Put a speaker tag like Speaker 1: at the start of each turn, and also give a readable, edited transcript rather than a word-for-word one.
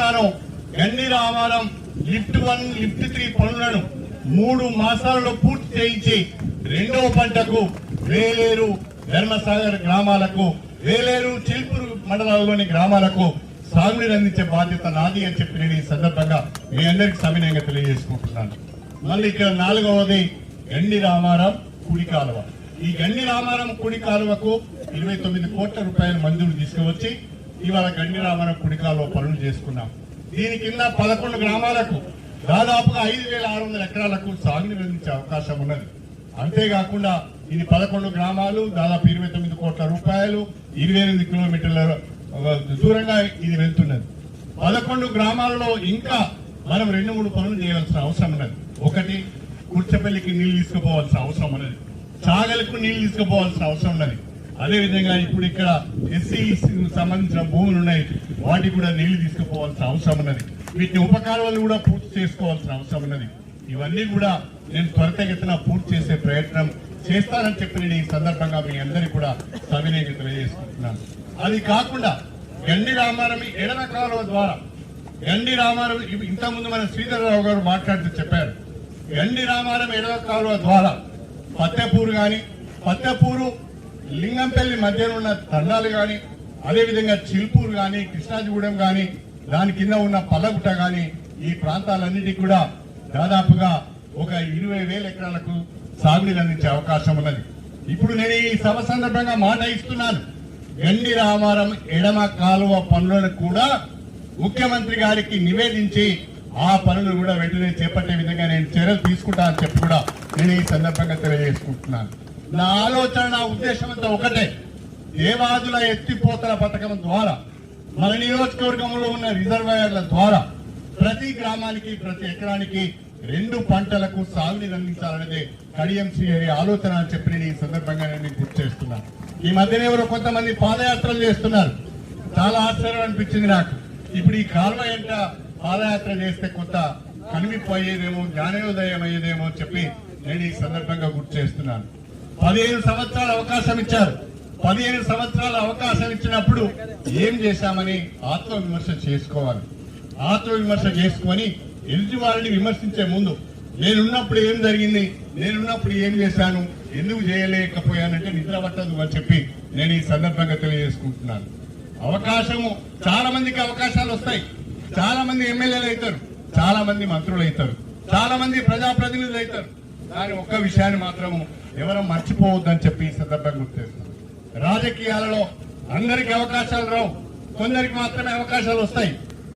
Speaker 1: చెప్తున్నాను, గండి Ramaram lift 1 lift 3 పనులను 3 మాసాలలో పూర్తి చేయించి రెండవ పంటకు వేలేరు ధర్మసాగర్ గ్రామాలకు, వేలేరు చిల్పూరు మండలాల్లోని గ్రామాలకు సాగునీరు అందించే బాధ్యత నాది అని చెప్పి నేను ఈ సందర్భంగా మీ అందరికి సవినయంగా తెలియజేసుకుంటున్నాను. మళ్ళీ ఇక్కడ 4వది గండి రామారం కుడి కాలువ. ఈ గండి రామారం కుడి కాలువకు 29 కోట్ల రూపాయల మంజూరు తీసుకువచ్చి ఇవాళ గండి రామారం కుడి కాలువ పనులు చేసుకున్నాం. దీని కింద 11 గ్రామాలకు దాదాపుగా 5,600 ఎకరాలకు సాగునీరు అందించే అవకాశం ఉన్నది. అంతేకాకుండా ఇది 11 గ్రామాలు, దాదాపు 29 కోట్ల రూపాయలు, 28 కిలోమీటర్ల దూరంగా ఇది వెళ్తున్నది. 11 గ్రామాలలో ఇంకా మనం 2-3 పనులు చేయవలసిన అవసరం ఉన్నది. ఒకటి, కుర్చపల్లికి నీళ్లు తీసుకుపోవాల్సిన అవసరం ఉన్నది, చాగలకు నీళ్లు తీసుకుపోవాల్సిన అవసరం ఉన్నది. అదేవిధంగా ఇప్పుడు ఇక్కడ ఎస్సీకి సంబంధించిన భూములు ఉన్నాయి, వాటికి కూడా నీళ్లు తీసుకుపోవాల్సిన అవసరం ఉన్నది. వీటిని ఉపకారాలు కూడా పూర్తి చేసుకోవాల్సిన అవసరం ఉన్నది. ఇవన్నీ కూడా నేను త్వరితగతిన పూర్తి చేసే ప్రయత్నం చేస్తానని చెప్పి నేను ఈ సందర్భంగా మీ అందరికీ కూడా సవినయంగా తెలియజేసుకుంటున్నాను. అది కాకుండా గండి రామారం ఎడమ కాలువ ద్వారా, గండి రామారం ఇంతకుముందు మన శ్రీధరరావు గారు మాట్లాడుతూ చెప్పారు, గండి రామారం ఎడమ కాలువ ద్వారా పత్తెపూరు గాని, పత్తెపూరు లింగంపల్లి మధ్యలో ఉన్న తండాలు గాని, అదేవిధంగా చిల్పూరు గాని, కృష్ణాజిగూడెం గాని, దాని కింద ఉన్న పల్లగుట్ట గాని, ఈ ప్రాంతాలన్నిటికీ కూడా దాదాపుగా ఒక 20,000 ఎకరాలకు సాగునీరు అందించే అవకాశం ఉన్నది. ఇప్పుడు నేను ఈ సభ సందర్భంగా మాట ఇస్తున్నాను, గండి రామారం ఎడమ కాలువ పనులను కూడా ముఖ్యమంత్రి గారికి నివేదించి ఆ పనులు కూడా వెంటనే చేపట్టే విధంగా నేను చర్యలు తీసుకుంటా అని చెప్పి కూడా నేను ఈ సందర్భంగా తెలియజేసుకుంటున్నాను. నా ఆలోచన, నా ఉద్దేశం అంతా ఒకటే, దేవాదుల ఎత్తిపోతల పథకం ద్వారా మన నియోజకవర్గంలో ఉన్న రిజర్వాయర్ల ద్వారా ప్రతి గ్రామానికి, ప్రతి ఎకరానికి 2 పంటలకు సాగునీరు అందించాలనేది కడియం శ్రీహరి ఆలోచన అని చెప్పి నేను ఈ సందర్భంగా నేను గుర్తు చేస్తున్నాను. ఈ మధ్యన ఎవరో కొంతమంది పాదయాత్రలు చేస్తున్నారు, చాలా ఆశ్చర్యం అనిపించింది నాకు. ఇప్పుడు ఈ కాలువ వెంట పాదయాత్ర చేస్తే కొంత కనిపిపోయేదేమో, జ్ఞానోదయం అయ్యేదేమో అని చెప్పి నేను ఈ సందర్భంగా గుర్తు చేస్తున్నాను. 15 సంవత్సరాల అవకాశం ఇచ్చారు. 15 సంవత్సరాల అవకాశం ఇచ్చినప్పుడు ఏం చేశామని ఆత్మవిమర్శ చేసుకోవాలి. ఆత్మవిమర్శ చేసుకొని ఎదుటి వారిని విమర్శించే ముందు నేనున్నప్పుడు ఏం జరిగింది, నేనున్నప్పుడు ఏం చేశాను, ఎందుకు చేయలేకపోయానంటే నిద్ర పట్టదు అని చెప్పి నేను ఈ సందర్భంగా తెలియజేసుకుంటున్నాను. అవకాశము, చాలా మందికి అవకాశాలు వస్తాయి, చాలా మంది ఎమ్మెల్యేలు అవుతారు, చాలా మంది మంత్రులు అవుతారు, చాలా మంది ప్రజాప్రతినిధులు అవుతారు. కానీ ఒక్క విషయాన్ని మాత్రం ఎవరో మర్చిపోవద్దని చెప్పి ఈ సందర్భంగా గుర్తిస్తాను. రాజకీయాలలో అందరికీ అవకాశాలు రావు, కొందరికి మాత్రమే అవకాశాలు వస్తాయి.